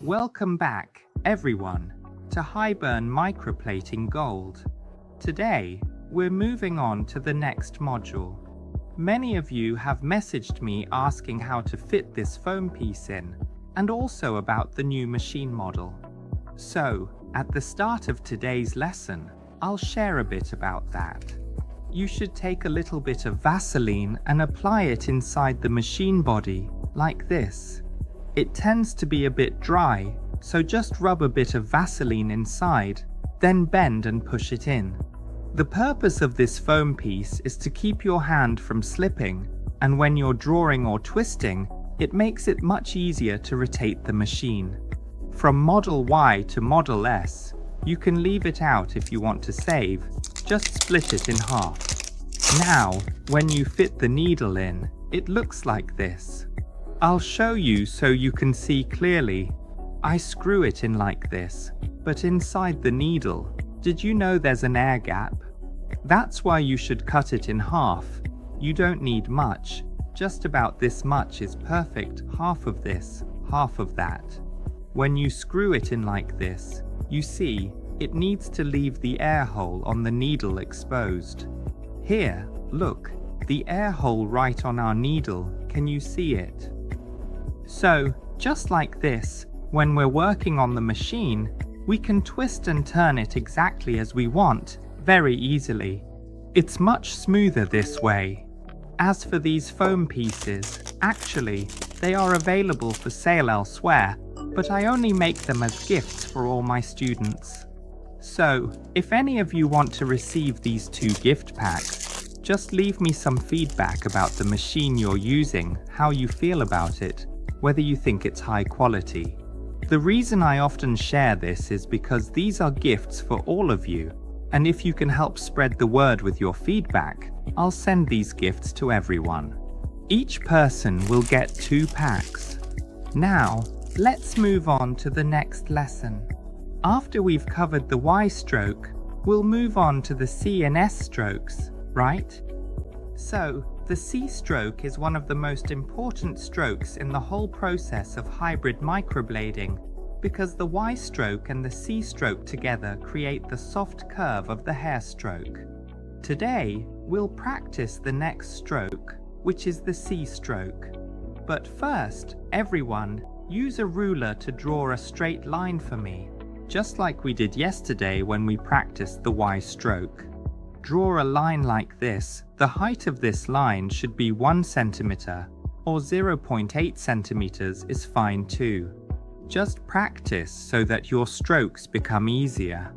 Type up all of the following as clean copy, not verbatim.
Welcome back, everyone, to Highburn Microplating Gold. Today, we're moving on to the next module. Many of you have messaged me asking how to fit this foam piece in, and also about the new machine model. So, at the start of today's lesson, I'll share a bit about that. You should take a little bit of Vaseline and apply it inside the machine body, like this. It tends to be a bit dry, so just rub a bit of Vaseline inside, then bend and push it in. The purpose of this foam piece is to keep your hand from slipping, and when you're drawing or twisting, it makes it much easier to rotate the machine. From Model Y to Model S, you can leave it out if you want to save, just split it in half. Now, when you fit the needle in, it looks like this. I'll show you so you can see clearly. I screw it in like this, but inside the needle, did you know there's an air gap? That's why you should cut it in half. You don't need much, just about this much is perfect, half of this, half of that. When you screw it in like this, you see, it needs to leave the air hole on the needle exposed. Here, look, the air hole right on our needle, can you see it? So, just like this, when we're working on the machine, we can twist and turn it exactly as we want, very easily. It's much smoother this way. As for these foam pieces, actually, they are available for sale elsewhere, but I only make them as gifts for all my students. So, if any of you want to receive these 2 gift packs, just leave me some feedback about the machine you're using, how you feel about it, whether you think it's high quality. The reason I often share this is because these are gifts for all of you, and if you can help spread the word with your feedback, I'll send these gifts to everyone. Each person will get 2 packs. Now, let's move on to the next lesson. After we've covered the Y stroke, we'll move on to the C and S strokes, right? So, the C stroke is one of the most important strokes in the whole process of hybrid microblading because the Y stroke and the C stroke together create the soft curve of the hair stroke. Today, we'll practice the next stroke, which is the C stroke. But first, everyone, use a ruler to draw a straight line for me, just like we did yesterday when we practiced the Y stroke. Draw a line like this. The height of this line should be 1 centimeter, or 0.8 centimeters is fine too. Just practice so that your strokes become easier.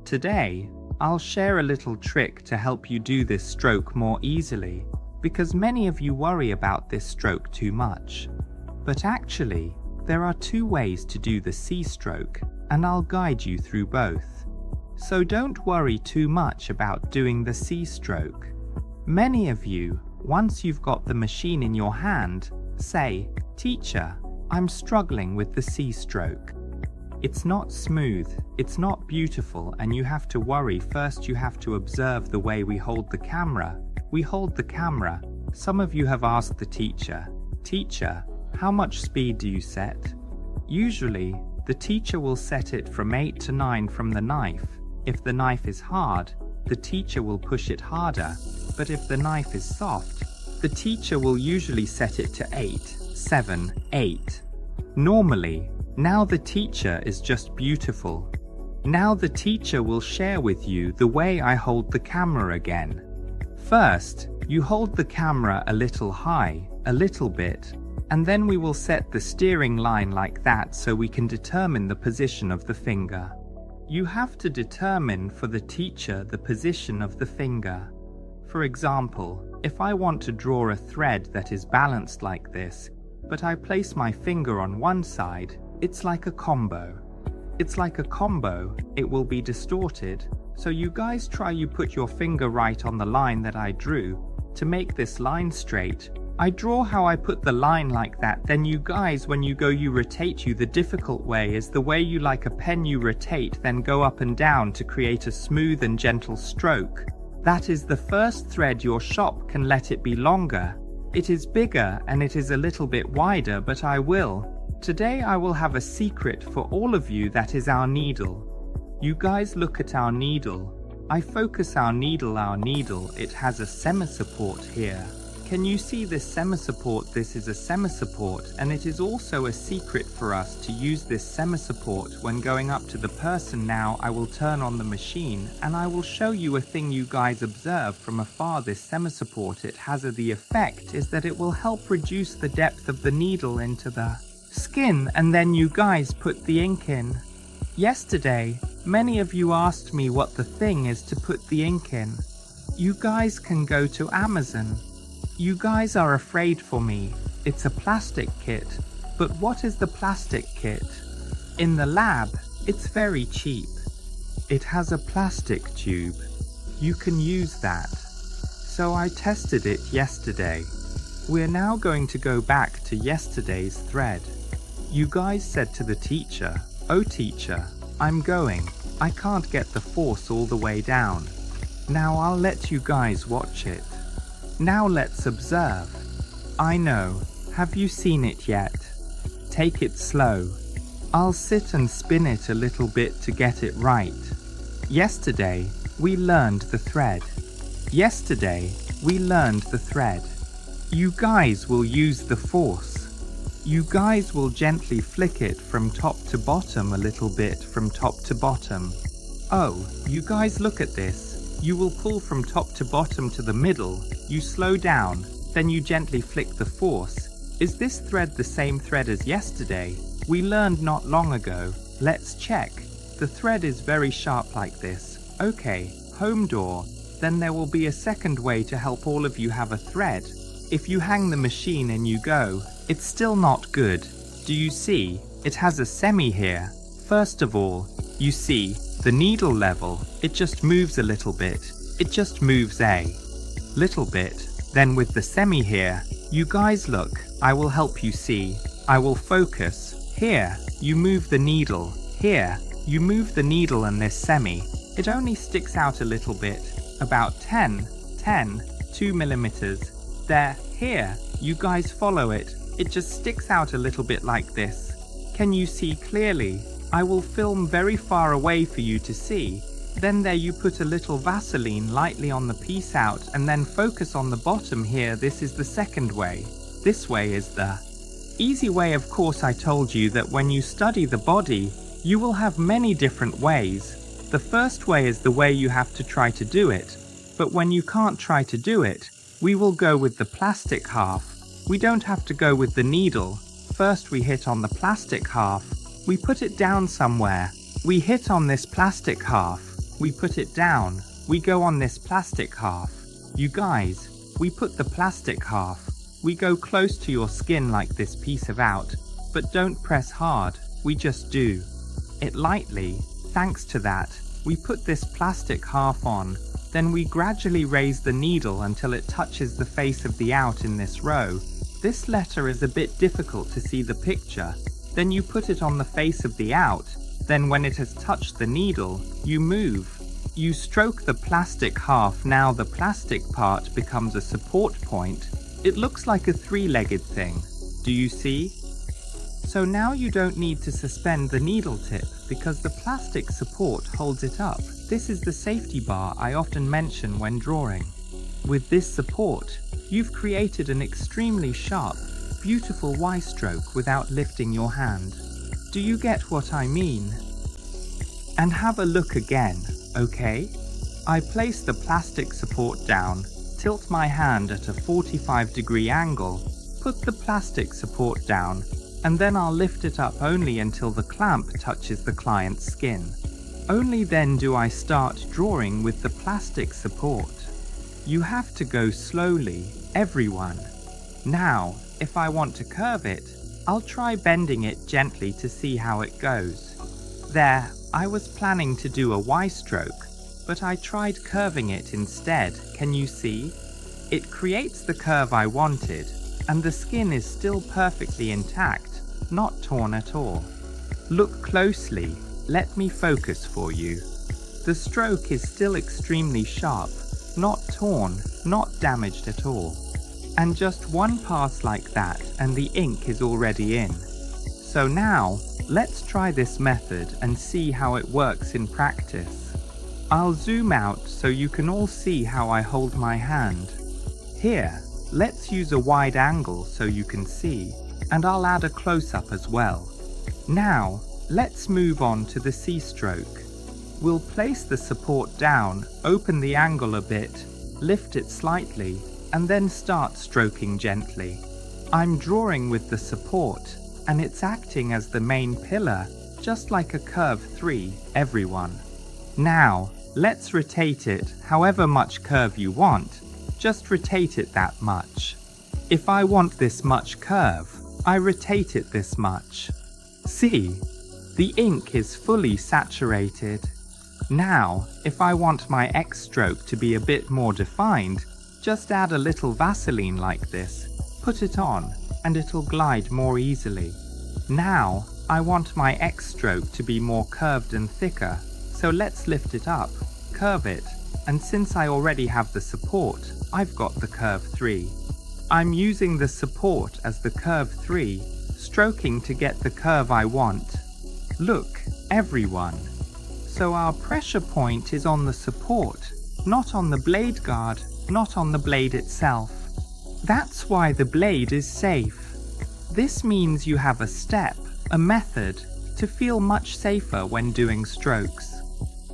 Today, I'll share a little trick to help you do this stroke more easily, because many of you worry about this stroke too much. But actually, there are 2 ways to do the C stroke, and I'll guide you through both. So don't worry too much about doing the C stroke. Many of you, once you've got the machine in your hand, say, "Teacher, I'm struggling with the C stroke. It's not smooth, it's not beautiful, and you have to worry. First you have to observe the way we hold the camera. We hold the camera. Some of you have asked the teacher, "Teacher, how much speed do you set?" Usually, the teacher will set it from 8 to 9 from the knife. If the knife is hard, the teacher will push it harder, but if the knife is soft, the teacher will usually set it to 8, 7, 8. Normally, now the teacher is just beautiful. Now the teacher will share with you the way I hold the camera again. First, you hold the camera a little high, a little bit, and then we will set the steering line like that so we can determine the position of the finger. You have to determine for the teacher the position of the finger. For example, if I want to draw a thread that is balanced like this, but I place my finger on one side, it's like a combo. It's like a combo, it will be distorted. So you guys try you put your finger right on the line that I drew. To make this line straight, I draw how I put the line like that, then you guys when you go you rotate. The difficult way is the way you like a pen you rotate then go up and down to create a smooth and gentle stroke. That is the first thread. Your shop can let it be longer. It is bigger and it is a little bit wider, but I will. Today I will have a secret for all of you, that is our needle. You guys look at our needle. I focus our needle, it has a semi-support here. Can you see this semi-support? This is a semi-support, and it is also a secret for us to use this semi-support when going up to the person. Now I will turn on the machine and I will show you a thing you guys observe from afar. This semi-support, it has the effect is that it will help reduce the depth of the needle into the skin, and then you guys put the ink in. Yesterday, many of you asked me what the thing is to put the ink in. You guys can go to Amazon. You guys are afraid for me. It's a plastic kit. But what is the plastic kit? In the lab, it's very cheap. It has a plastic tube. You can use that. So I tested it yesterday. We're now going to go back to yesterday's thread. You guys said to the teacher, "Oh teacher, I'm going. I can't get the force all the way down." Now I'll let you guys watch it. Now let's observe. I know. Have you seen it yet? Take it slow. I'll sit and spin it a little bit to get it right. Yesterday, we learned the thread. Yesterday, we learned the thread. You guys will use the force. You guys will gently flick it from top to bottom, a little bit from top to bottom. Oh, you guys look at this. You will pull from top to bottom to the middle. You slow down, then you gently flick the force. Is this thread the same thread as yesterday? We learned not long ago. Let's check. The thread is very sharp like this. Okay, home door. Then there will be a second way to help all of you have a thread. If you hang the machine and you go, it's still not good. Do you see? It has a semi here. First of all, you see, the needle level, it just moves a little bit. It just moves a little bit. Then with the semi here, you guys look, I will help you see. I will focus. Here, you move the needle. Here, you move the needle, and this semi, it only sticks out a little bit. About 2 millimeters. There, here, you guys follow it. It just sticks out a little bit like this. Can you see clearly? I will film very far away for you to see. Then there you put a little Vaseline lightly on the piece out, and then focus on the bottom here. This is the second way. This way is the easy way. Of course, I told you that when you study the body, you will have many different ways. The first way is the way you have to try to do it. But when you can't try to do it, we will go with the plastic half. We don't have to go with the needle. First we hit on the plastic half. We put it down somewhere. We hit on this plastic half. We put it down. We go on this plastic half. You guys, we put the plastic half. We go close to your skin like this piece of out. But don't press hard. We just do it lightly. Thanks to that, we put this plastic half on. Then we gradually raise the needle until it touches the face of the out in this row. This letter is a bit difficult to see the picture. Then you put it on the face of the out. Then when it has touched the needle, you move. You stroke the plastic half. Now the plastic part becomes a support point. It looks like a three-legged thing. Do you see? So now you don't need to suspend the needle tip because the plastic support holds it up. This is the safety bar I often mention when drawing. With this support, you've created an extremely sharp, beautiful Y stroke without lifting your hand. Do you get what I mean? And have a look again, okay? I place the plastic support down, tilt my hand at a 45-degree angle, put the plastic support down, and then I'll lift it up only until the clamp touches the client's skin. Only then do I start drawing with the plastic support. You have to go slowly, everyone. Now, if I want to curve it, I'll try bending it gently to see how it goes. There, I was planning to do a Y stroke, but I tried curving it instead. Can you see? It creates the curve I wanted, and the skin is still perfectly intact, not torn at all. Look closely. Let me focus for you. The stroke is still extremely sharp, not torn, not damaged at all. And just one pass like that and the ink is already in. So now, let's try this method and see how it works in practice. I'll zoom out so you can all see how I hold my hand. Here, let's use a wide angle so you can see, and I'll add a close-up as well. Now, let's move on to the C stroke. We'll place the support down, open the angle a bit, lift it slightly, and then start stroking gently. I'm drawing with the support, and it's acting as the main pillar, just like a curve 3, everyone. Now, let's rotate it however much curve you want, just rotate it that much. If I want this much curve, I rotate it this much. See, the ink is fully saturated. Now, if I want my X stroke to be a bit more defined, just add a little Vaseline like this, put it on, and it'll glide more easily. Now, I want my X stroke to be more curved and thicker, so let's lift it up, curve it, and since I already have the support, I've got the curve 3. I'm using the support as the curve 3, stroking to get the curve I want. Look, everyone. So our pressure point is on the support, not on the blade guard, not on the blade itself. That's why the blade is safe. This means you have a step, a method, to feel much safer when doing strokes.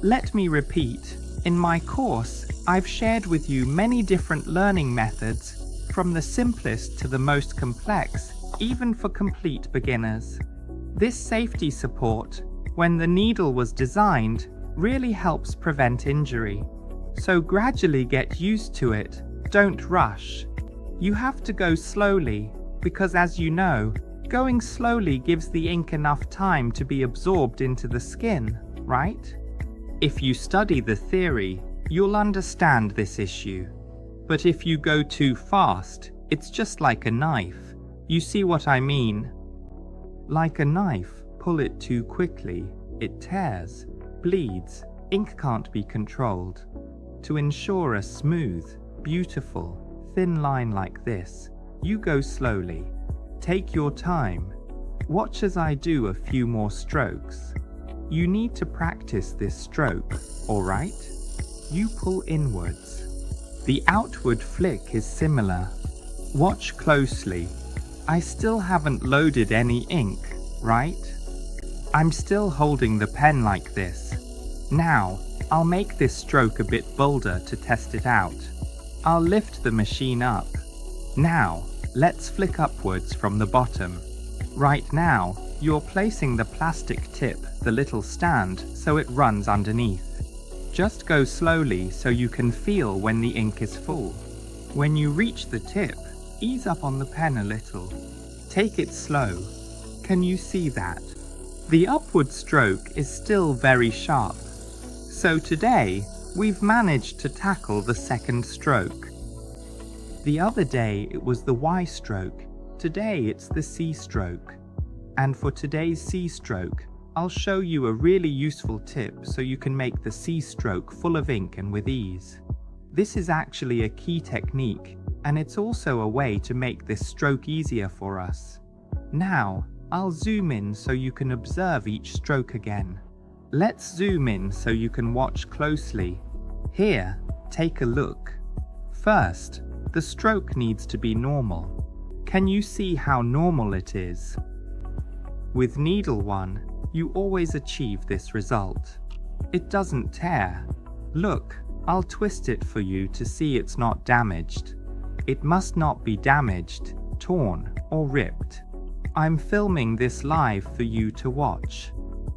Let me repeat, in my course, I've shared with you many different learning methods, from the simplest to the most complex, even for complete beginners. This safety support, when the needle was designed, really helps prevent injury. So gradually get used to it, don't rush. You have to go slowly, because as you know, going slowly gives the ink enough time to be absorbed into the skin, right? If you study the theory, you'll understand this issue. But if you go too fast, it's just like a knife. You see what I mean? Like a knife, pull it too quickly, it tears, bleeds, ink can't be controlled. To ensure a smooth, beautiful, thin line like this, you go slowly. Take your time. Watch as I do a few more strokes. You need to practice this stroke, alright? You pull inwards. The outward flick is similar. Watch closely. I still haven't loaded any ink, right? I'm still holding the pen like this. Now, I'll make this stroke a bit bolder to test it out. I'll lift the machine up. Now, let's flick upwards from the bottom. Right now, you're placing the plastic tip, the little stand, so it runs underneath. Just go slowly so you can feel when the ink is full. When you reach the tip, ease up on the pen a little. Take it slow. Can you see that? The upward stroke is still very sharp. So today, we've managed to tackle the second stroke. The other day it was the Y stroke, today it's the C stroke. And for today's C stroke, I'll show you a really useful tip so you can make the C stroke full of ink and with ease. This is actually a key technique, and it's also a way to make this stroke easier for us. Now, I'll zoom in so you can observe each stroke again. Let's zoom in so you can watch closely. Here, take a look. First, the stroke needs to be normal. Can you see how normal it is? With needle 1, you always achieve this result. It doesn't tear. Look, I'll twist it for you to see it's not damaged. It must not be damaged, torn, or ripped. I'm filming this live for you to watch.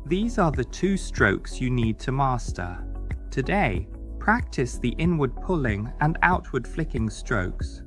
These are the 2 strokes you need to master. Today, practice the inward pulling and outward flicking strokes.